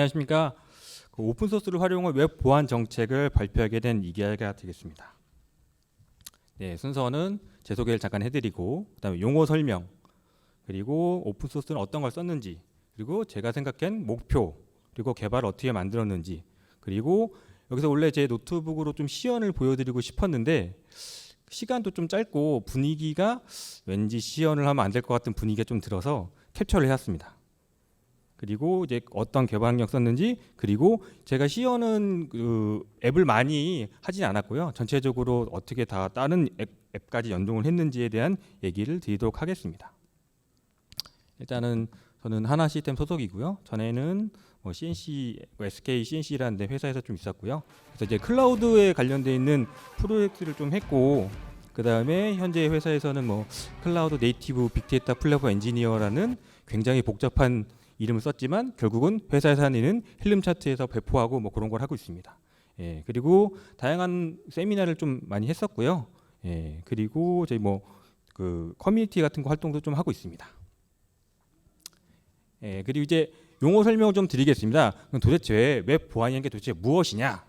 안녕하십니까. 오픈소스를 활용한 웹 보안 정책을 발표하게 된 이기아가 되겠습니다. 네, 순서는 제 소개를 잠깐 해드리고, 그다음에 용어 설명, 그리고 오픈소스는 어떤 걸 썼는지, 그리고 제가 생각한 목표, 그리고 개발을 어떻게 만들었는지, 그리고 여기서 원래 제 노트북으로 좀 시연을 보여드리고 싶었는데 시간도 좀 짧고 분위기가 왠지 시연을 하면 안 될 것 같은 분위기가 좀 들어서 캡처를 해왔습니다. 그리고 이제 어떤 개발 환경 썼는지, 그리고 제가 시연은 그 앱을 많이 하진 않았고요. 전체적으로 어떻게 다 다른 앱까지 연동을 했는지에 대한 얘기를 드리도록 하겠습니다. 일단은 저는 하나 시스템 소속이고요. 전에는 CNC, SK CNC라는 데 회사에서 좀 있었고요. 그래서 이제 클라우드에 관련돼 있는 프로젝트를 좀 했고, 그 다음에 현재 회사에서는 클라우드 네이티브 빅데이터 플랫폼 엔지니어라는 굉장히 복잡한 이름을 썼지만 결국은 회사에서 하는 일은 힐름 차트에서 배포하고 그런 걸 하고 있습니다. 예, 그리고 다양한 세미나를 좀 많이 했었고요. 예, 그리고 저희 그 커뮤니티 같은 거 활동도 좀 하고 있습니다. 예, 그리고 이제 용어 설명을 좀 드리겠습니다. 도대체 웹 보안이라는 게 도대체 무엇이냐?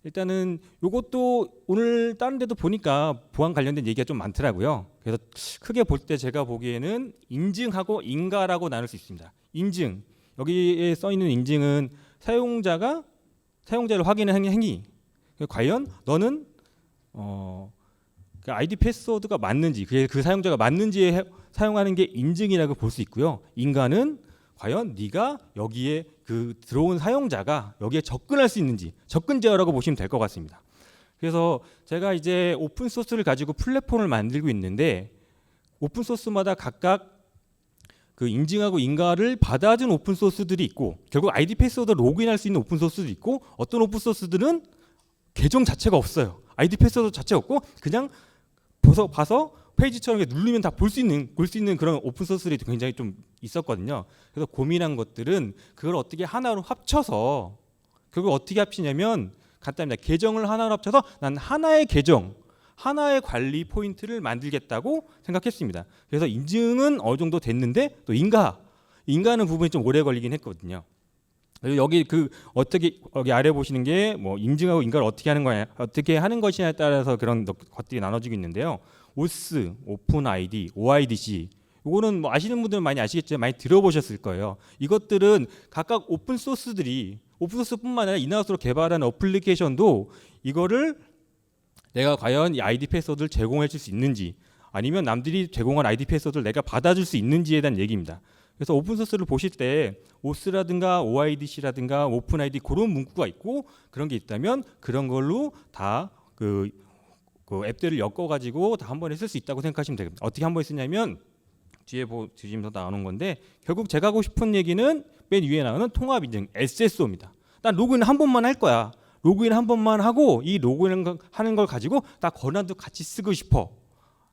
일단은 이것도 오늘 다른 데도 보니까 보안 관련된 얘기가 좀 많더라고요. 그래서 크게 볼 때 제가 보기에는 인증하고 인가라고 나눌 수 있습니다. 인증, 여기에 써 있는 인증은 사용자를 확인하는 행위. 과연 너는 그 아이디 패스워드가 맞는지, 그게 그 사용자가 맞는지에 사용하는 게 인증이라고 볼 수 있고요. 인가는 과연 네가 여기에 그 들어온 사용자가 여기에 접근할 수 있는지, 접근 제어라고 보시면 될 것 같습니다. 그래서 제가 이제 오픈 소스를 가지고 플랫폼을 만들고 있는데 오픈 소스마다 각각 그 인증하고 인가를 받아준 오픈 소스들이 있고, 결국 아이디 패스워드 로그인할 수 있는 오픈 소스도 있고, 어떤 오픈 소스들은 계정 자체가 없어요. 아이디 패스워드 자체가 없고 그냥 봐서 페이지처럼 누르면 다 볼 수 있는 그런 오픈 소스들이 굉장히 좀 있었거든요. 그래서 고민한 것들은 그걸 어떻게 하나로 합쳐서, 결국 어떻게 합치냐면 간단합니다. 계정을 하나로 합쳐서 난 하나의 계정, 하나의 관리 포인트를 만들겠다고 생각했습니다. 그래서 인증은 어느 정도 됐는데 또 인가하는 부분이 좀 오래 걸리긴 했거든요. 그리고 여기 여기 아래 보시는 게 인증하고 인가를 어떻게 하는 거냐, 어떻게 하는 것이냐에 따라서 그런 것들이 나눠지고 있는데요. OS, 오픈 아이디, OIDC, 이거는 아시는 분들은 많이 아시겠지만 많이 들어보셨을 거예요. 이것들은 각각 오픈 소스뿐만 아니라 인하우스로 개발한 어플리케이션도 이거를 내가 과연 이 아이디 패스워드를 제공해 줄 수 있는지, 아니면 남들이 제공한 아이디 패스워드를 내가 받아줄 수 있는지에 대한 얘기입니다. 그래서 오픈 소스를 보실 때 OS라든가 OIDC라든가 오픈 아이디 그런 문구가 있고 그런 게 있다면 그런 걸로 다 그 앱들을 엮어가지고 다 한 번에 쓸 수 있다고 생각하시면 됩니다. 어떻게 한 번에 쓰냐면 뒤에 보시면서 나오는 건데, 결국 제가 하고 싶은 얘기는 맨 위에 나오는 통합 인증 SSO입니다. 난 로그인 한 번만 할 거야. 로그인 한 번만 하고 이 로그인 하는 걸 가지고 나 권한도 같이 쓰고 싶어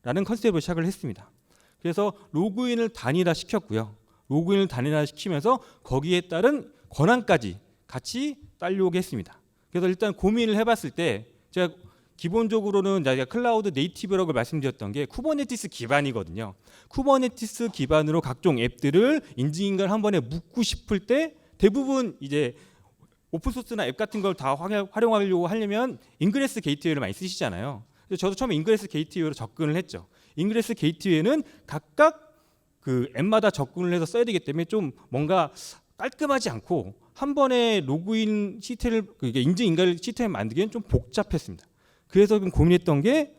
라는 컨셉으로 시작을 했습니다. 그래서 로그인을 단일화 시켰고요. 로그인을 단일화 시키면서 거기에 따른 권한까지 같이 딸려오게 했습니다. 그래서 일단 고민을 해봤을 때 제가 기본적으로는 제가 클라우드 네이티브라고 말씀드렸던 게 쿠버네티스 기반이거든요. 쿠버네티스 기반으로 각종 앱들을 인증인가를 한 번에 묶고 싶을 때 대부분 이제 오픈소스나 앱 같은 걸 다 활용하려고 하려면 인그레스 게이트웨이를 많이 쓰시잖아요. 그래서 저도 처음에 인그레스 게이트웨이로 접근을 했죠. 인그레스 게이트웨이는 각각 그 앱마다 접근을 해서 써야 되기 때문에 좀 뭔가 깔끔하지 않고 한 번에 로그인 시스템을, 인증 인가를 시스템을 만들기엔 좀 복잡했습니다. 그래서 고민했던 게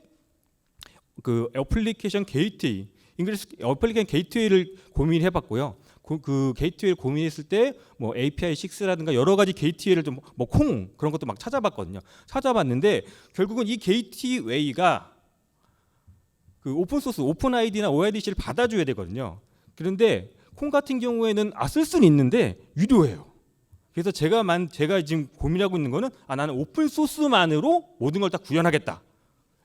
그 어플리케이션 게이트웨이, 인그레스 어플리케이션 게이트웨이를 고민해봤고요. 그 게이트웨이를 고민했을 때 API 6라든가 여러 가지 게이트웨이를 좀 콩 그런 것도 막 찾아봤거든요. 찾아봤는데 결국은 이 게이트웨이가 그 오픈 소스, 오픈 아이디나 OIDC를 받아줘야 되거든요. 그런데 콩 같은 경우에는 쓸 수는 있는데 유료예요. 그래서 제가 지금 고민하고 있는 거는 나는 오픈 소스만으로 모든 걸 다 구현하겠다.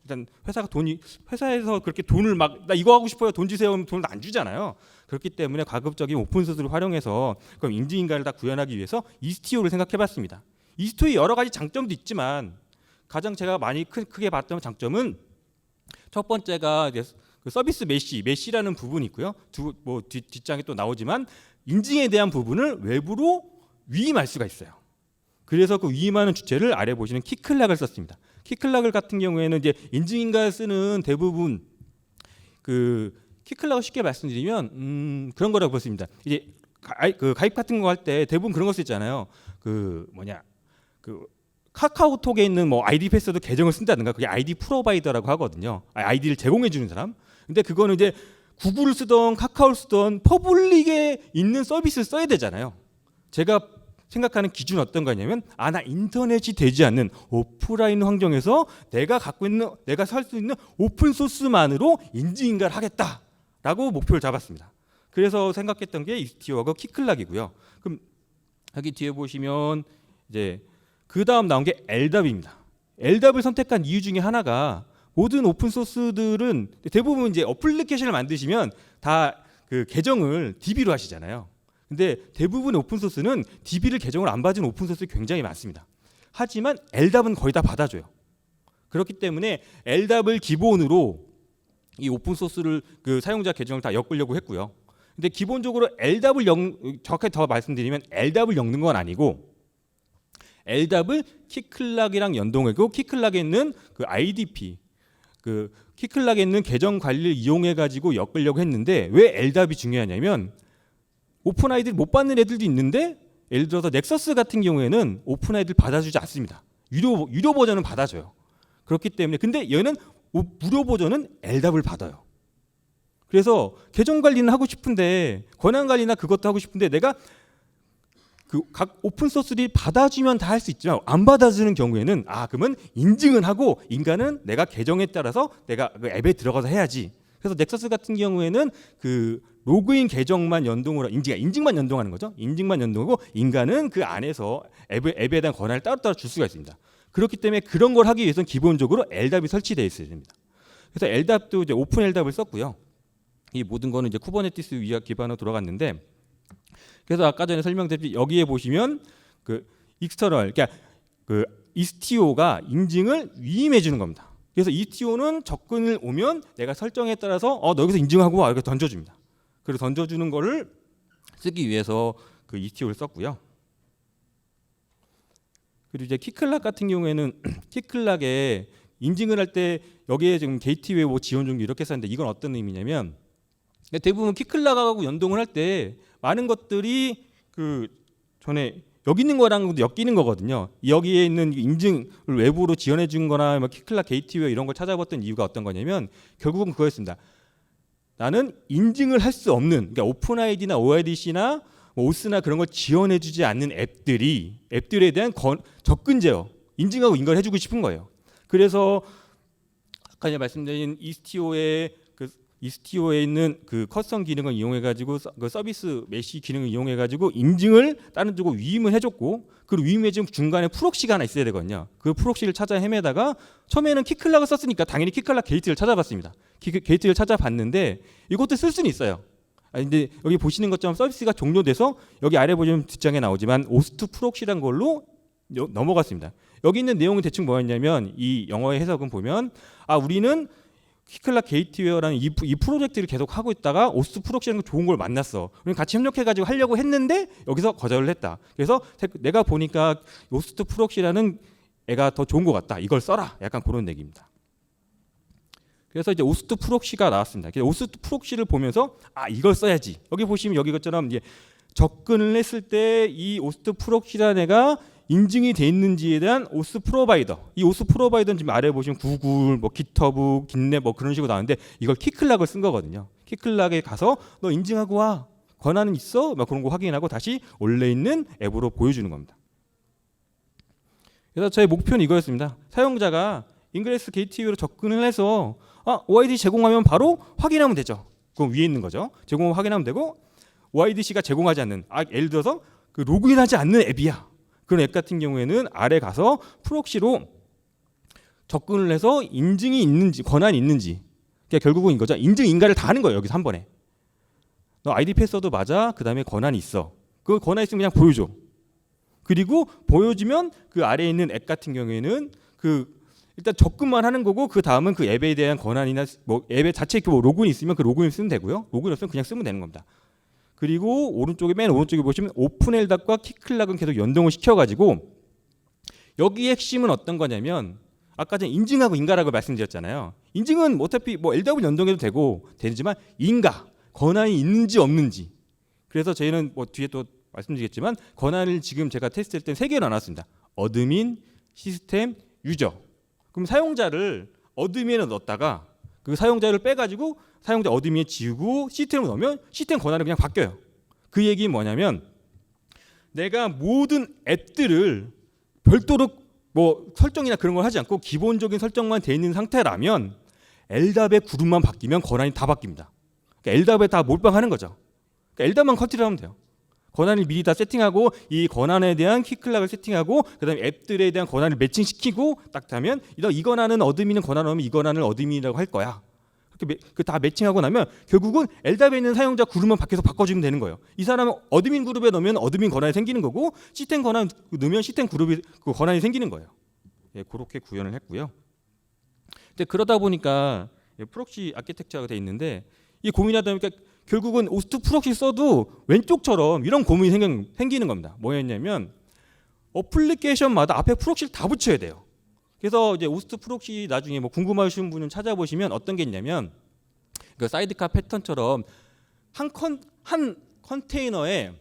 일단 회사에서 그렇게 돈을 나 이거 하고 싶어요 돈 주세요 하면 돈을 안 주잖아요. 그렇기 때문에 가급적인 오픈 소스를 활용해서 그럼 인증인가를 다 구현하기 위해서 이스티오를 생각해봤습니다. 이스티오의 여러 가지 장점도 있지만 가장 제가 많이 크게 봤던 장점은 첫 번째가 그 서비스 메시라는 부분이 있고요. 뒷장에 또 나오지만 인증에 대한 부분을 외부로 위임할 수가 있어요. 그래서 그 위임하는 주체를 아래 보시는 키클락을 썼습니다. 키클락 같은 경우에는 이제 인증인가를 쓰는 대부분 그 키클락을 쉽게 말씀드리면 그런 거라고 볼 수 있습니다. 이제 가입 같은 거 할 때 대부분 그런 거 쓰잖아요. 그 카카오톡에 있는 뭐 아이디 패스워드 계정을 쓴다든가 그게 아이디 프로바이더라고 하거든요. 아이디를 제공해 주는 사람. 근데 그거는 이제 구글을 쓰던 카카오를 쓰던 퍼블릭에 있는 서비스를 써야 되잖아요. 제가 생각하는 기준은 어떤 거냐면 나 인터넷이 되지 않는 오프라인 환경에서 내가 살 수 있는 오픈 소스만으로 인증인가를 하겠다라고 목표를 잡았습니다. 그래서 생각했던 게 이스티오하고 키클락이고요. 그럼 여기 뒤에 보시면 이제 그 다음 나온 게 LDAP입니다. LDAP을 선택한 이유 중에 하나가 모든 오픈 소스들은 대부분 이제 어플리케이션을 만드시면 다 그 계정을 DB로 하시잖아요. 근데 대부분의 오픈 소스는 DB를 계정을 안 받은 오픈 소스 굉장히 많습니다. 하지만 LDAP은 거의 다 받아줘요. 그렇기 때문에 LDAP을 기본으로 이 오픈 소스를 그 사용자 계정을 다 엮으려고 했고요. 근데 기본적으로 LDAP을 정확하게 더 말씀드리면 LDAP을 엮는 건 아니고 LDAP을 키클락이랑 연동하고 키클락에 있는 그 IDP 그 키클락에 있는 계정 관리를 이용해 가지고 엮으려고 했는데 왜 LDAP이 중요하냐면 오픈 아이디를 못 받는 애들도 있는데 예를 들어서 넥서스 같은 경우에는 오픈 아이디를 받아주지 않습니다. 유료 버전은 받아줘요. 그렇기 때문에 근데 얘는 무료 버전은 LDAP을 받아요. 그래서 계정 관리는 하고 싶은데 권한 관리나 그것도 하고 싶은데 내가 그 각 오픈 소스들이 받아주면 다 할 수 있지만 안 받아주는 경우에는 그러면 인증은 하고 인간은 내가 계정에 따라서 내가 그 앱에 들어가서 해야지. 그래서 넥서스 같은 경우에는 그 로그인 계정만 연동을 인증만 연동하는 거죠. 인증만 연동하고 인간은 그 안에서 앱에 대한 권한을 따로따로 줄 수가 있습니다. 그렇기 때문에 그런 걸 하기 위해서는 기본적으로 LDAP이 설치되어 있어야 됩니다. 그래서 LDAP도 이제 오픈 LDAP을 썼고요. 이 모든 거는 이제 쿠버네티스 위에 기반으로 돌아갔는데 그래서 아까 전에 설명드렸듯이 여기에 보시면 그 익스터널 그러니까 그 이스티오가 인증을 위임해 주는 겁니다. 그래서 이스티오는 접근을 오면 내가 설정에 따라서 너 여기서 인증하고 와 이렇게 던져줍니다. 그래서 던져주는 거를 쓰기 위해서 그 이스티오를 썼고요. 그리고 이제 키클락 같은 경우에는 키클락에 인증을 할 때 여기에 지금 게이트웨이 뭐 지원 종류 이렇게 썼는데 이건 어떤 의미냐면 대부분 키클락하고 연동을 할 때 많은 것들이 그 전에 여기 있는 거랑 엮이는 거거든요. 여기에 있는 인증을 외부로 지원해 준 거나 뭐 키클락 게이트웨이 이런 걸 찾아봤던 이유가 어떤 거냐면 결국은 그거였습니다. 나는 인증을 할 수 없는 그러니까 오픈 아이디나 OIDC나 뭐 오스나 그런 걸 지원해 주지 않는 앱들에 대한 접근 제어, 인증하고 인가를 해 주고 싶은 거예요. 그래서 아까 말씀드린 이스티오에 있는 그 커스텀 기능을 이용해 가지고 그 서비스 메시 기능을 이용해 가지고 인증을 다른 쪽으로 위임을 해줬고 그리고 위임해 준 중간에 프록시가 하나 있어야 되거든요. 그 프록시를 찾아 헤매다가 처음에는 키클락을 썼으니까 당연히 키클락 게이트를 찾아봤습니다. 게이트를 찾아봤는데 이것도 쓸 수는 있어요. 근데 여기 보시는 것처럼 서비스가 종료돼서 여기 아래 보시면 뒷장에 나오지만 오스트 프록시란 걸로 넘어갔습니다. 여기 있는 내용은 대충 뭐였냐면 이 영어의 해석은 보면 우리는 키클락 게이트웨어라는 이 프로젝트를 계속 하고 있다가 오스트 프록시라는 좋은 걸 만났어. 우리 같이 협력해가지고 하려고 했는데 여기서 거절을 했다. 그래서 내가 보니까 오스트 프록시라는 애가 더 좋은 것 같다. 이걸 써라. 약간 그런 얘기입니다. 그래서 이제 오스트 프록시가 나왔습니다. 오스트 프록시를 보면서 이걸 써야지. 여기 보시면 여기 것처럼 이제 접근을 했을 때 이 오스트 프록시라는 애가 인증이 돼 있는지에 대한 오스 프로바이더. 이 오스 프로바이더는 지금 아래 보시면 구글, 뭐 깃허브, 깃랩 뭐 그런 식으로 나오는데 이걸 키클락을 쓴 거거든요. 키클락에 가서 너 인증하고 와. 권한은 있어? 막 그런 거 확인하고 다시 원래 있는 앱으로 보여주는 겁니다. 그래서 저의 목표는 이거였습니다. 사용자가 인그레스 게이트웨이로 접근을 해서 OID 제공하면 바로 확인하면 되죠. 그럼 위에 있는 거죠. 확인하면 되고 OIDC가 제공하지 않는 예를 들어서 그 로그인하지 않는 앱이야. 그런 앱 같은 경우에는 아래 가서 프록시로 접근을 해서 인증이 있는지 권한이 있는지 그러니까 결국은 이거죠. 인증 인가를 다 하는 거예요. 여기서 한 번에. 너 아이디 패스워드 맞아. 그 다음에 권한이 있어. 그 권한 있으면 그냥 보여줘. 그리고 보여주면 그 아래에 있는 앱 같은 경우에는 그 일단 접근만 하는 거고 그 다음은 그 앱에 대한 권한이나 뭐 앱의 자체에 뭐 로그인이 있으면 그 로그인 쓰면 되고요. 로그인 없으면 그냥 쓰면 되는 겁니다. 그리고 맨 오른쪽에 보시면 오픈 LDAP과 키클락은 계속 연동을 시켜가지고 여기 핵심은 어떤 거냐면 아까 전에 인증하고 인가라고 말씀드렸잖아요. 인증은 어차피 뭐 LDAP을 연동해도 되지만 인가 권한이 있는지 없는지. 그래서 저희는 뭐 뒤에 또 말씀드리겠지만 권한을 지금 제가 테스트할 때 3개로 나눴습니다. 어드민, 시스템, 유저. 그럼 사용자를 어드민에 넣었다가 그 사용자를 빼가지고 사용자 어드민에 지우고 시스템으로 넣으면 시스템 권한이 그냥 바뀌어요. 그 얘기는 뭐냐면 내가 모든 앱들을 별도로 뭐 설정이나 그런 걸 하지 않고 기본적인 설정만 돼 있는 상태라면 LDAP의 그룹만 바뀌면 권한이 다 바뀝니다. 그러니까 LDAP에 다 몰빵하는 거죠. 그러니까 LDAP만 컨트롤 하면 돼요. 권한을 미리 다 세팅하고 이 권한에 대한 키클락을 세팅하고 그다음에 앱들에 대한 권한을 매칭시키고 딱 하면 이 권한은 어드민은 권한을 넣으면 이 권한을 어드민이라고 할 거야. 그렇게 다 매칭하고 나면 결국은 LDAP에 있는 사용자 그룹만 밖에서 바꿔주면 되는 거예요. 이 사람은 어드민 그룹에 넣으면 어드민 권한이 생기는 거고 시스템 권한 넣으면 시스템 그룹이 그 권한이 생기는 거예요. 예, 그렇게 구현을 했고요. 근데 그러다 보니까 프록시 아키텍처가 돼 있는데 이 고민하다 보니까 결국은 오스트 프록시 써도 왼쪽처럼 이런 고민이 생기는 겁니다. 뭐였냐면 어플리케이션마다 앞에 프록시를 다 붙여야 돼요. 그래서 이제 오스트 프록시 나중에 뭐 궁금하신 분은 찾아보시면 어떤 게 있냐면 그 사이드카 패턴처럼 한 컨테이너에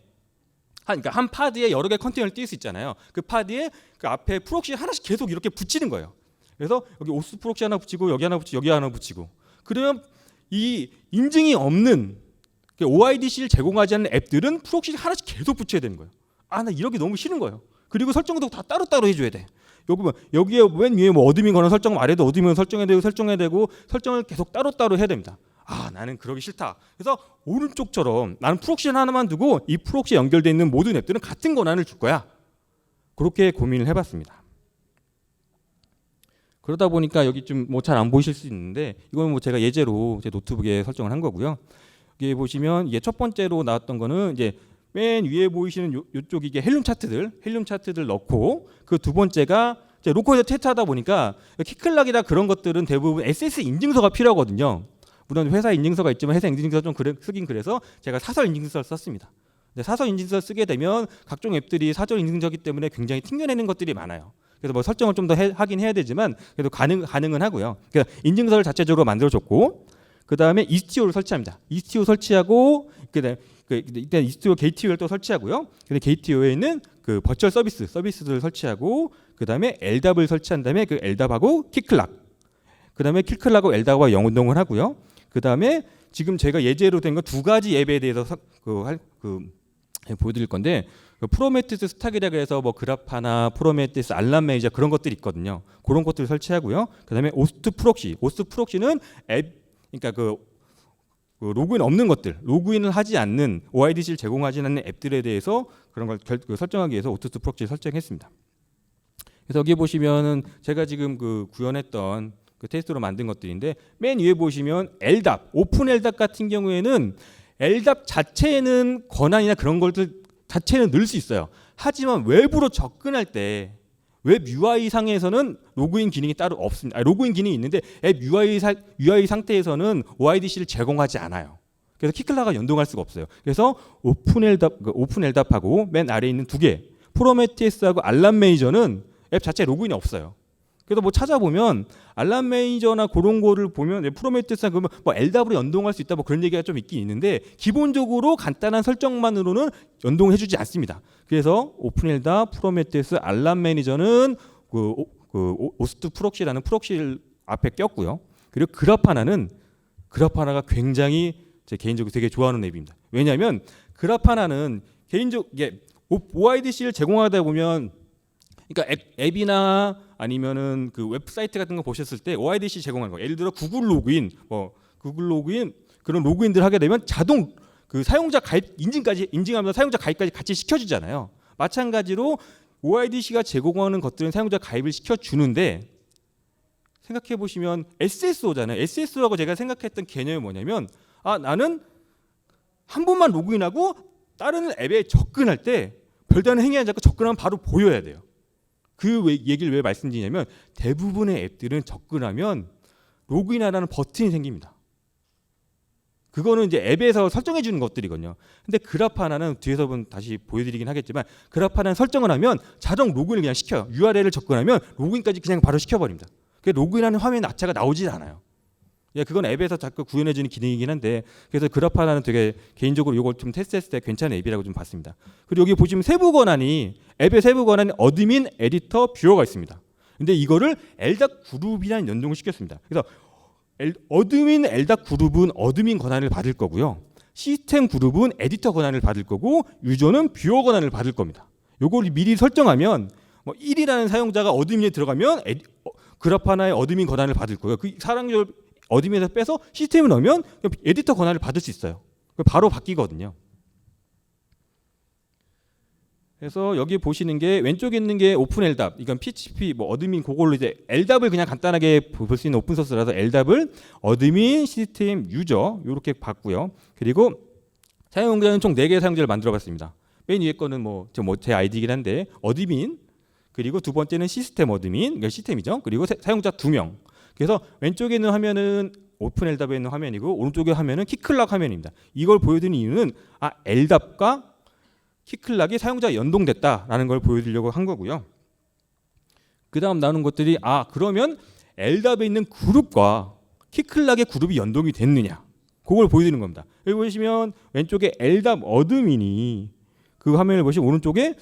그러니까 한 파드에 여러 개 컨테이너를 띄울 수 있잖아요. 그 파드에 그 앞에 프록시 하나씩 계속 이렇게 붙이는 거예요. 그래서 여기 오스트 프록시 하나 붙이고 여기 하나 붙이고 여기 하나 붙이고 그러면 이 인증이 없는 OIDC를 제공하지 않는 앱들은 프록시를 하나씩 계속 붙여야 되는 거예요. 나 이러기 너무 싫은 거예요. 그리고 설정도 다 따로따로 해줘야 돼. 여기에 맨 위에 뭐 어드민 권한 설정 말해도 어드민 설정해야 되고 설정을 계속 따로따로 해야 됩니다. 나는 그러기 싫다. 그래서 오른쪽처럼 나는 프록시 하나만 두고 이 프록시에 연결되어 있는 모든 앱들은 같은 권한을 줄 거야. 그렇게 고민을 해봤습니다. 그러다 보니까 여기 좀 뭐 잘 안 보이실 수 있는데 이건 뭐 제가 예제로 제 노트북에 설정을 한 거고요. 여기 보시면 이게 첫 번째로 나왔던 거는 이제 맨 위에 보이시는 요쪽 이게 헬륨 차트들 넣고 그 두 번째가 이제 로컬에서 테스트하다 보니까 키클락이나 그런 것들은 대부분 SS 인증서가 필요하거든요. 물론 회사 인증서가 있지만 회사 인증서 좀 쓰긴 그래서 제가 사설 인증서를 썼습니다. 근데 사설 인증서 쓰게 되면 각종 앱들이 사설 인증서이기 때문에 굉장히 튕겨내는 것들이 많아요. 그래서 뭐 설정을 좀 더 하긴 해야 되지만 그래도 가능은 하고요. 그러니까 인증서를 자체적으로 만들어줬고 그 다음에 이스티오를 설치합니다. 이스티오 설치하고 일단 이스티오 게이트웨이를 또 설치하고요. 근데 게이트웨이에 있는 그 버추얼 서비스들을 설치하고 그 다음에 LDAP을 설치한 다음에 그 LDAP하고 키클락 그 다음에 키클락하고 LDAP과 연동을 하고요. 그 다음에 지금 제가 예제로 된 거 두 가지 앱에 대해서 보여드릴 건데 프로메티스 스탁이라고 해서 뭐 그라파나 프로메티스 알람 매니저 그런 것들이 있거든요. 그런 것들을 설치하고요. 그다음에 오스트 프록시는 앱 그러니까 그 로그인 없는 것들, 로그인을 하지 않는 OIDC를 제공하지 않는 앱들에 대해서 그런 걸 설정하기 위해서 오스트 프록시를 설정했습니다. 그래서 여기 보시면은 제가 지금 그 구현했던 그 테스트로 만든 것들인데 맨 위에 보시면 LDAP, 오픈 LDAP 같은 경우에는 LDAP 자체에는 권한이나 그런 것들 자체는 넣을 수 있어요. 하지만 외부로 접근할 때 웹 UI 상에서는 로그인 기능이 따로 없습니다. 로그인 기능이 있는데 앱 UI 상태에서는 OIDC를 제공하지 않아요. 그래서 키클락과 연동할 수가 없어요. 그래서 오픈 LDAP하고 맨 아래에 있는 두 개, 프로메티스하고 알람 매니저는 앱 자체에 로그인이 없어요. 그래서 뭐 찾아보면 알람 매니저나 그런 거를 보면 프로메티스나 그러면 뭐 LDAP으로 연동할 수 있다 뭐 그런 얘기가 좀 있긴 있는데 기본적으로 간단한 설정만으로는 연동해주지 않습니다. 그래서 오픈 LDAP, 프로메티스, 알람 매니저는 오스트 프록시라는 프록시를 앞에 꼈고요. 그리고 그라파나가 굉장히 제 개인적으로 되게 좋아하는 앱입니다. 왜냐하면 그라파나는 OIDC를 제공하다 보면 그러니까 앱이나 아니면은 그 웹사이트 같은 거 보셨을 때 OIDC 제공하는 거. 예를 들어 구글 로그인 그런 로그인들 하게 되면 자동 그 사용자 가입 인증하면서 사용자 가입까지 같이 시켜주잖아요. 마찬가지로 OIDC가 제공하는 것들은 사용자 가입을 시켜주는데 생각해 보시면 SSO잖아요. SSO라고 제가 생각했던 개념이 뭐냐면 나는 한 번만 로그인하고 다른 앱에 접근할 때 별다른 행위 하지 않고 접근하면 바로 보여야 돼요. 그 얘기를 왜 말씀드리냐면 대부분의 앱들은 접근하면 로그인하라는 버튼이 생깁니다. 그거는 이제 앱에서 설정해 주는 것들이거든요. 근데 그라파나는 뒤에서 다시 보여드리긴 하겠지만 그라파나는 설정을 하면 자동 로그인을 그냥 시켜요. URL을 접근하면 로그인까지 그냥 바로 시켜버립니다. 로그인하는 화면 자체가 나오질 않아요. 예, 그건 앱에서 자꾸 구현해주는 기능이긴 한데 그래서 그라파나는 되게 개인적으로 이걸 좀 테스트했을 때 괜찮은 앱이라고 좀 봤습니다. 그리고 여기 보시면 세부 권한이 앱의 세부 권한이 어드민, 에디터, 뷰어가 있습니다. 근데 이거를 LDAP 그룹이랑 연동을 시켰습니다. 그래서 어드민 LDAP 그룹은 어드민 권한을 받을 거고요. 시스템 그룹은 에디터 권한을 받을 거고 유저는 뷰어 권한을 받을 겁니다. 요걸 미리 설정하면 뭐 1이라는 사용자가 어드민에 들어가면 그라파나의 어드민 권한을 받을 거예요. 그 사용자 어드민에서 빼서 시스템에 넣으면 에디터 권한을 받을 수 있어요. 바로 바뀌거든요. 그래서 여기 보시는 게 왼쪽에 있는 게 오픈 LDAP, 이건 PHP 뭐 어드민 그걸로 이제 LDAP을 그냥 간단하게 볼 수 있는 오픈 소스라서 LDAP을 어드민, 시스템, 유저 이렇게 봤고요. 그리고 사용자는 총 4개의 사용자를 만들어봤습니다. 맨 위에 거는 뭐 제 아이디이긴 한데 어드민, 그리고 두 번째는 시스템 어드민, 그러니까 시스템이죠. 그리고 사용자 2명. 그래서 왼쪽에 있는 화면은 오픈 LDAP에 있는 화면이고 오른쪽에 화면은 키클락 화면입니다. 이걸 보여드리는 이유는 LDAP과 키클락이 사용자가 연동됐다라는 걸 보여드리려고 한 거고요. 그 다음 나오는 것들이 그러면 LDAP에 있는 그룹과 키클락의 그룹이 연동이 됐느냐 그걸 보여드리는 겁니다. 여기 보시면 왼쪽에 LDAP 어드민이 그 화면을 보시면 오른쪽에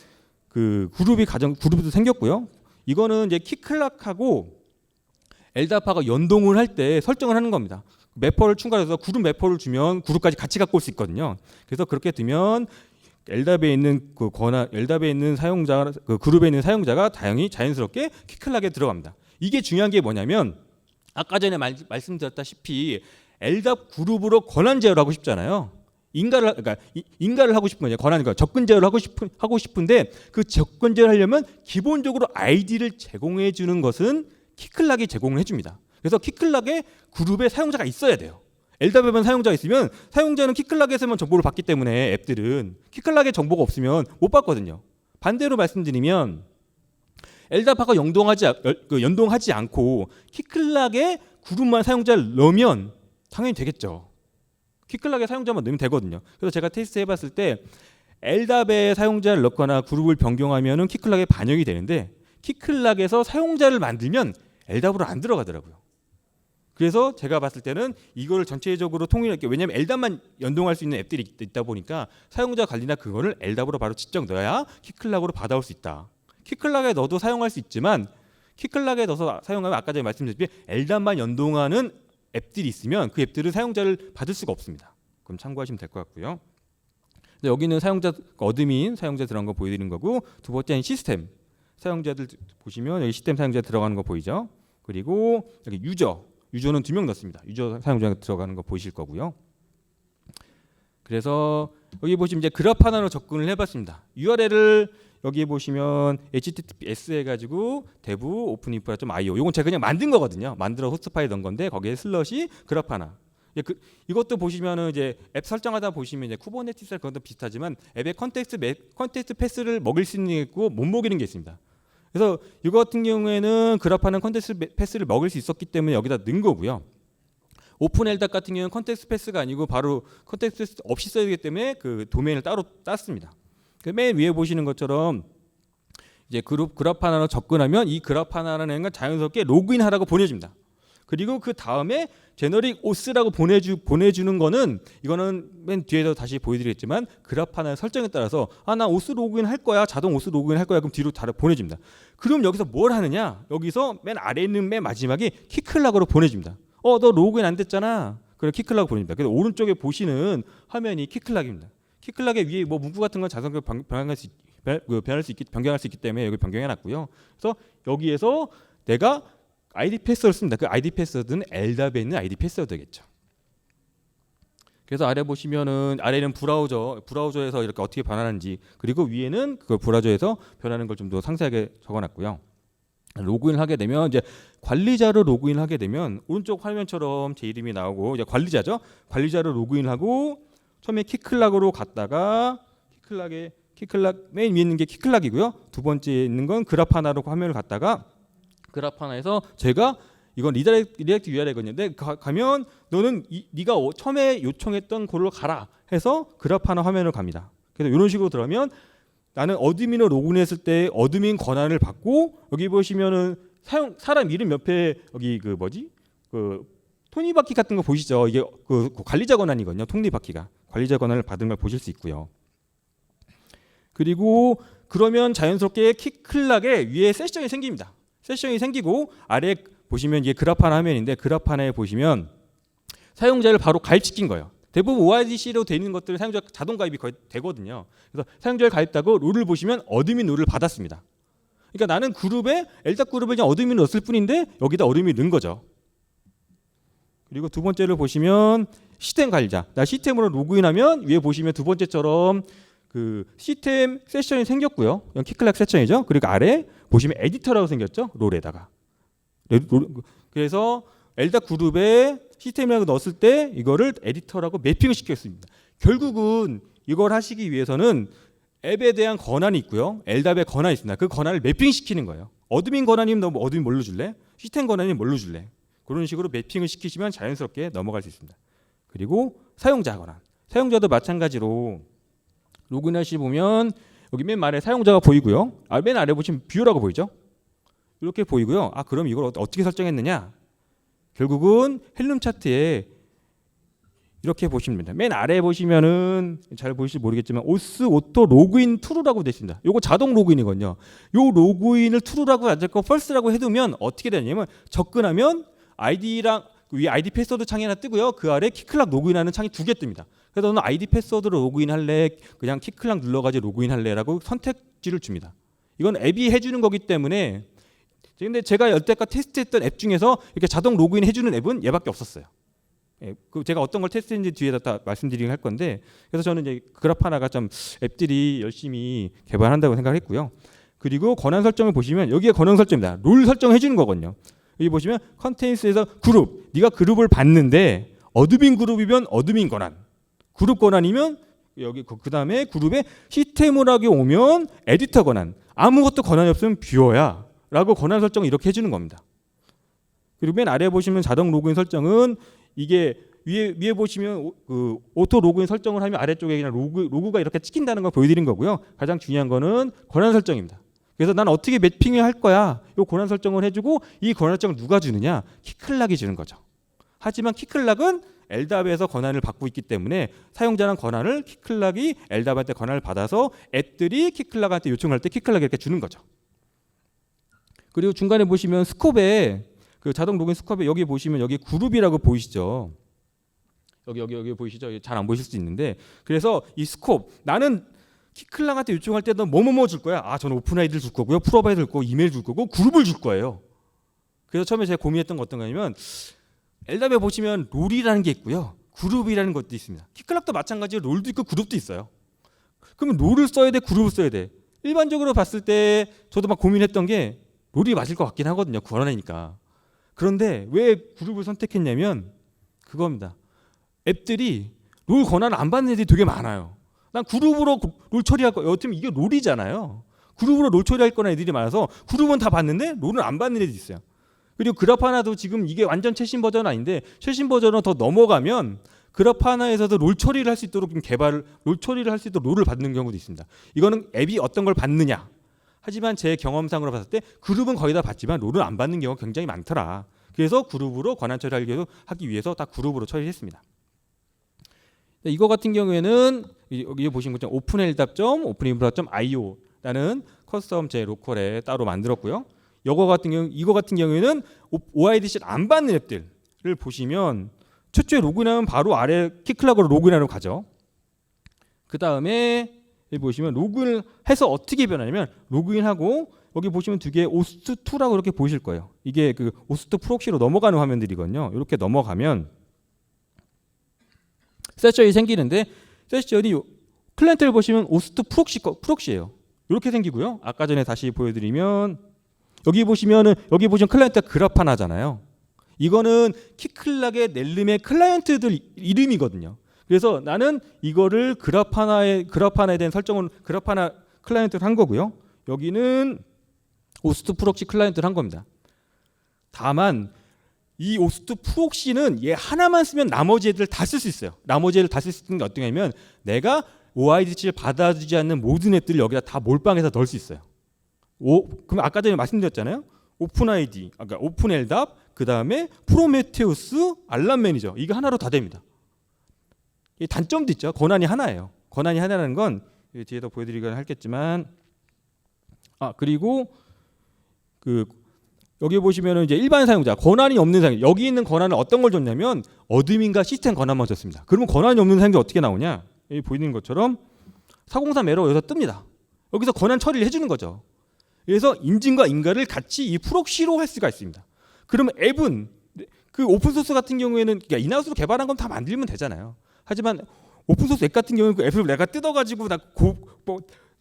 그 그룹이 생겼고요. 이거는 이제 키클락하고 LDAP하고 연동을 할 때 설정을 하는 겁니다. 매퍼를 추가해서 그룹 매퍼를 주면 그룹까지 같이 갖고 올 수 있거든요. 그래서 그렇게 되면 LDAP에 있는 LDAP에 있는 사용자, 그 그룹에 있는 사용자가 자연스럽게 키클락에 들어갑니다. 이게 중요한 게 뭐냐면 아까 전에 말씀드렸다시피 LDAP 그룹으로 권한 제어를 하고 싶잖아요. 인가를 하고 싶은 거냐, 권한이니까 접근 제어를 하고 싶은데 그 접근 제어를 하려면 기본적으로 아이디를 제공해 주는 것은 키클락이 제공을 해줍니다. 그래서 키클락에 그룹에 사용자가 있어야 돼요. LDAP에만 사용자가 있으면 사용자는 키클락에서만 정보를 받기 때문에 앱들은 키클락에 정보가 없으면 못 받거든요. 반대로 말씀드리면 LDAP하고 연동하지 않고 키클락에 그룹만 사용자를 넣으면 당연히 되겠죠. 키클락에 사용자만 넣으면 되거든요. 그래서 제가 테스트 해봤을 때 LDAP에 사용자를 넣거나 그룹을 변경하면은 키클락에 반영이 되는데 키클락에서 사용자를 만들면 LDAP으로 안 들어가더라고요. 그래서 제가 봤을 때는 이거를 전체적으로 통일할게요. 왜냐하면 LDAP만 연동할 수 있는 앱들이 있다 보니까 사용자 관리나 그거를 LDAP으로 바로 직접 넣어야 키클락으로 받아올 수 있다. 키클락에 넣어도 사용할 수 있지만 키클락에 넣어서 사용하면 아까 전에 말씀드렸듯이 LDAP만 연동하는 앱들이 있으면 그 앱들은 사용자를 받을 수가 없습니다. 그럼 참고하시면 될 것 같고요. 여기는 사용자 어드민 사용자 들어간 거 보여드리는 거고 두 번째는 시스템 사용자들 보시면 여기 시스템 사용자 들어가는 거 보이죠? 그리고 여기 유저는 2명 넣습니다. 유저 사용자가 들어가는 거 보이실 거고요. 그래서 여기 보시면 이제 그라파나로 접근을 해봤습니다. URL을 여기 보시면 https 해가지고 dev openinfra.io 이건 제가 그냥 만든 거거든요. 만들어 호스트 파일 넣은 건데 거기에 슬러시 그라파나. 이것도 보시면은 이제 앱 설정하다 보시면 이제 쿠버네티스랑 그것도 비슷하지만 앱의 컨텍스트 패스를 먹일 수 있는 게 있고 못 먹이는 게 있습니다. 그래서 이거 같은 경우에는 그라파는 컨텍스트 패스를 먹일 수 있었기 때문에 여기다 넣은 거고요. 오픈 LDAP 같은 경우는 컨텍스트 패스가 아니고 바로 컨텍스트 없이 써야 되기 때문에 그 도메인을 따로 땄습니다. 맨 위에 보시는 것처럼 이제 그라파나로 접근하면 이 그라파나라는 애가 자연스럽게 로그인하라고 보내줍니다. 그리고 그 다음에 제너릭 오스라고 보내주는 거는 이거는 맨 뒤에서 다시 보여드리겠지만 그라파나 설정에 따라서 나 오스 로그인 할 거야, 자동 오스 로그인 할 거야, 그럼 뒤로 다른 보내줍니다. 그럼 여기서 뭘 하느냐? 여기서 맨 아래에 있는 맨 마지막에 키클락으로 보내줍니다. 너 로그인 안 됐잖아. 그래 키클락 보냅니다. 그래서 오른쪽에 보시는 화면이 키클락입니다. 키클락의 위에 뭐 문구 같은 건 자동으로 변경할 수 있기 때문에 여기 변경해놨고요. 그래서 여기에서 내가 ID 패스워드를 씁니다. 그 ID 패스워드는 LDAP에 있는 ID 패스워드겠죠. 그래서 아래 보시면은 아래는 브라우저에서 이렇게 어떻게 변하는지 그리고 위에는 그 브라우저에서 변하는 걸 좀 더 상세하게 적어놨고요. 로그인을 하게 되면 이제 관리자로 로그인하게 되면 오른쪽 화면처럼 제 이름이 나오고 이제 관리자죠. 관리자로 로그인하고 처음에 키클락으로 갔다가 키클락 맨 위에 있는 게 키클락이고요. 두 번째 있는 건 그라파나로 화면을 갔다가 그라파나에서 제가 이건 리다이렉트 URL이거든요. 근데 가면 너는 네가 처음에 요청했던 곳으로 가라 해서 그라파나 화면을 갑니다. 그래서 이런 식으로 들어가면 나는 어드민으로 로그인했을 때 어드민 권한을 받고 여기 보시면은 사람 이름 옆에 여기 그 톱니바퀴 같은 거 보이시죠? 이게 그 관리자 권한이거든요. 톱니바퀴가 관리자 권한을 받은 걸 보실 수 있고요. 그리고 그러면 자연스럽게 키클락에 위에 세션이 생깁니다. 세션이 생기고 아래 보시면 이게 그라파나 화면인데 그라파나에 보시면 사용자를 바로 가입시킨 거예요. 대부분 OIDC로 되어 있는 것들은 사용자 자동 가입이 거의 되거든요. 그래서 사용자를 가입하고 룰을 보시면 어드민 룰을 받았습니다. 그러니까 나는 그룹에 LDAP 그룹을 그냥 어드민을 넣었을 뿐인데 여기다 어드민을 넣은 거죠. 그리고 두 번째를 보시면 시스템 관리자. 나 시스템으로 로그인하면 위에 보시면 두 번째처럼 그 시스템 세션이 생겼고요. 이건 키클락 세션이죠. 그리고 아래 보시면 에디터라고 생겼죠. 롤에다가. 그래서 LDAP 그룹에 시스템이라고 넣었을 때 이거를 에디터라고 매핑을 시켰습니다. 결국은 이걸 하시기 위해서는 앱에 대한 권한이 있고요. LDAP의 권한이 있습니다. 그 권한을 매핑시키는 거예요. 어드민 권한이면 너 어드민 뭘로 줄래? 시스템 권한이면 뭘로 줄래? 그런 식으로 매핑을 시키시면 자연스럽게 넘어갈 수 있습니다. 그리고 사용자 권한. 사용자도 마찬가지로 로그인하시 보면 여기 맨 아래 사용자가 보이고요. 맨 아래 보시면 뷰라고 보이죠? 이렇게 보이고요. 그럼 이걸 어떻게 설정했느냐? 결국은 헬름 차트에 이렇게 보시면 됩니다. 맨 아래 보시면은 잘 보실지 모르겠지만 오스 오토 로그인 트루라고 되어 있습니다. 요거 자동 로그인이거든요. 요 로그인을 트루라고 앉았고 펄스라고 해두면 어떻게 되냐면 접근하면 아이디랑 위 아이디 패스워드 창이 하나 뜨고요. 그 아래 키클락 로그인하는 창이 두 개 뜹니다. 그래서 너는 아이디 패스워드로 로그인할래? 그냥 키클락 눌러가지고 로그인할래?라고 선택지를 줍니다. 이건 앱이 해주는 거기 때문에 근데 제가 여태까지 테스트했던 앱 중에서 이렇게 자동 로그인 해주는 앱은 얘밖에 없었어요. 제가 어떤 걸 테스트했는지 뒤에다 다 말씀드리긴 할 건데 그래서 저는 이제 그라파나가 좀 앱들이 열심히 개발한다고 생각했고요. 그리고 권한 설정을 보시면 여기에 권한 설정입니다. 롤 설정해 주는 거거든요. 여기 보시면 컨테인스에서 그룹, 네가 그룹을 받는데 어드민 그룹이면 어드민 권한, 그룹 권한이면 여기 그 다음에 그룹에 시스템으로 오면 에디터 권한, 아무것도 권한이 없으면 뷰어야 라고 권한 설정을 이렇게 해주는 겁니다. 그리고 맨 아래 보시면 자동 로그인 설정은 이게 위에 보시면 그 오토 로그인 설정을 하면 아래쪽에 그냥 로그가 이렇게 찍힌다는 걸 보여드린 거고요. 가장 중요한 거는 권한 설정입니다. 그래서 난 어떻게 매핑을 할 거야? 이 권한 설정을 해주고 이 권한 설정을 누가 주느냐? 키클락이 주는 거죠. 하지만 키클락은 LDAP에서 권한을 받고 있기 때문에 사용자는 권한을 키클락이 LDAP한테 권한을 받아서 앱들이 키클락한테 요청할 때 키클락이 이렇게 주는 거죠. 그리고 중간에 보시면 스콥에 그 자동 로그인 스콥에 여기 보시면 여기 그룹이라고 보이시죠? 여기 보이시죠? 잘 안 보이실 수 있는데 그래서 이 스콥 나는 키클락한테 요청할 때 너 뭐뭐뭐 줄 거야? 저는 오픈 아이디를 줄 거고요, 프로바이드를 줄 거고, 이메일 줄 거고, 그룹을 줄 거예요. 그래서 처음에 제가 고민했던 건 어떤 거냐면 LDAP에 보시면 롤이라는 게 있고요, 그룹이라는 것도 있습니다. 키클락도 마찬가지로 롤도 있고 그룹도 있어요. 그러면 롤을 써야 돼, 그룹을 써야 돼? 일반적으로 봤을 때 저도 막 고민했던 게 롤이 맞을 것 같긴 하거든요. 권한이니까. 그런데 왜 그룹을 선택했냐면 그겁니다. 앱들이 롤 권한을 안 받는 애들이 되게 많아요. 난 그룹으로 롤 처리할 거, 어쩌면 이게 롤이잖아요. 그룹으로 롤 처리할 거나 애들이 많아서 그룹은 다 받는데 롤은 안 받는 애들이 있어요. 그리고 그라파나도 지금 이게 완전 최신 버전은 아닌데 최신 버전은 더 넘어가면 그라파나에서도 롤 처리를 할 수 있도록 롤 처리를 할 수 있도록 롤을 받는 경우도 있습니다. 이거는 앱이 어떤 걸 받느냐. 하지만 제 경험상으로 봤을 때 그룹은 거의 다 받지만 롤은 안 받는 경우가 굉장히 많더라. 그래서 그룹으로 권한 처리하기 위해서 다 그룹으로 처리했습니다. 이거 같은 경우에는 여기 보신 것처럼 openldap.openinfra.io라는 커스텀 제 로컬에 따로 만들었고요. 이거 같은 경우에는 OIDC를 안 받는 앱들을 보시면 최초에 로그인하면 바로 아래 키클락으로 로그인하러 가죠. 그 다음에 여기 보시면 로그인을 해서 어떻게 변하냐면 로그인하고 여기 보시면 두 개 오스트2라고 이렇게 보이실 거예요. 이게 그 오스트 프록시로 넘어가는 화면들이거든요. 이렇게 넘어가면 세션이 생기는데 세션이 클라이언트를 보시면 오스트 프록시예요. 이렇게 생기고요. 아까 전에 다시 보여드리면 여기 보시면 클라이언트가 그라파나잖아요. 이거는 키클락의 넬름의 클라이언트들 이름이거든요. 그래서 나는 이거를 그라파나에 대한 설정은 그라파나 클라이언트를 한 거고요. 여기는 오스트 프록시 클라이언트를 한 겁니다. 다만 이 오스트 프록시는 얘 하나만 쓰면 나머지 애들 다 쓸 수 있어요. 나머지 애들 다 쓸 수 있는 게 어떠냐면 내가 OIDC를 받아주지 않는 모든 앱들을 여기다 다 몰빵해서 넣을 수 있어요. 그럼 아까 전에 말씀드렸잖아요. 오픈 ID, 그러니까 오픈 LDAP, 그 다음에 프로메테우스, 알람 매니저 이거 하나로 다 됩니다. 이 단점도 있죠. 권한이 하나예요. 권한이 하나라는 건 뒤에도 보여드리긴 하겠지만, 그리고 여기 보시면은 이제 일반 사용자, 권한이 없는 사용자, 여기 있는 권한은 어떤 걸 줬냐면 어드민과 시스템 권한만 줬습니다. 그러면 권한이 없는 사용자 어떻게 나오냐? 여기 보이는 것처럼 403 에러 여기서 뜹니다. 여기서 권한 처리를 해주는 거죠. 그래서 인증과 인가를 같이 이 프록시로 할 수가 있습니다. 그러면 앱은 그 오픈소스 같은 경우에는 그러니까 인하우스로 개발한 건 다 만들면 되잖아요. 하지만 오픈소스 앱 같은 경우는 그 앱을 내가 뜯어가지고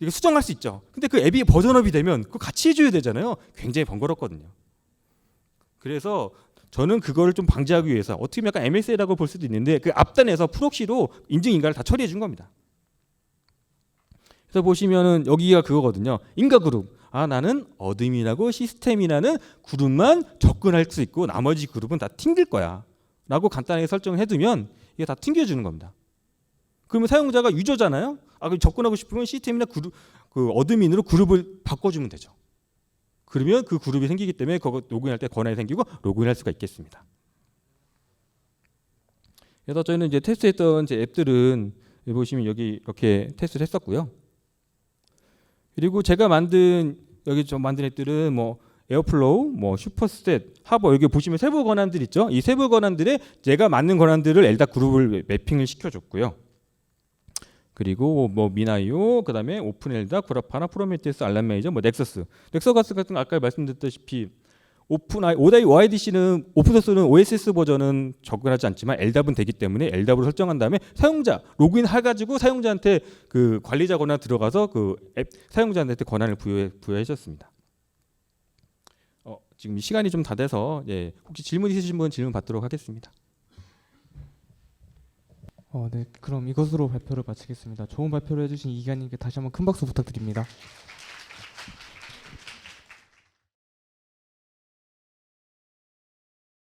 수정할 수 있죠. 근데 그 앱이 버전업이 되면 그거 같이 해줘야 되잖아요. 굉장히 번거롭거든요. 그래서 저는 그거를 좀 방지하기 위해서 어떻게 보면 약간 MSA라고 볼 수도 있는데 그 앞단에서 프록시로 인증 인가를 다 처리해 준 겁니다. 그래서 보시면은 여기가 그거거든요. 인가 그룹. 나는 어드민이라고 시스템이라는 그룹만 접근할 수 있고 나머지 그룹은 다 튕길 거야. 라고 간단하게 설정을 해두면 이게 다 튕겨주는 겁니다. 그러면 사용자가 유저잖아요. 그럼 접근하고 싶으면 시스템이나 그 어드민으로 그룹을 바꿔주면 되죠. 그러면 그 그룹이 생기기 때문에 그거 로그인할 때 권한이 생기고 로그인할 수가 있겠습니다. 그래서 저희는 이제 테스트했던 제 앱들은 여기 보시면 여기 이렇게 테스트를 했었고요. 그리고 제가 만든 앱들은 뭐 에어플로우, 뭐 슈퍼셋, 하버 여기 보시면 세부 권한들 있죠. 이 세부 권한들에 제가 맞는 권한들을 LDAP 그룹을 매핑을 시켜줬고요. 그리고 뭐 미나이오, 그다음에 오픈 LDAP, 그라파나, 프로메테우스, 알람 매니저, 뭐 넥서스 같은 거 아까 말씀드렸다시피 OIDC는 오픈소스는 OSS 버전은 접근하지 않지만 LDAP은 되기 때문에 LDAP으로 설정한 다음에 사용자 로그인 해가지고 사용자한테 그 관리자 권한 들어가서 그 앱 사용자한테 권한을 부여하셨습니다. 지금 시간이 좀 다 돼서 혹시 질문 있으신 분 질문 받도록 하겠습니다. 네, 그럼 이것으로 발표를 마치겠습니다. 좋은 발표를 해주신 이기관님께 다시 한번 큰 박수 부탁드립니다.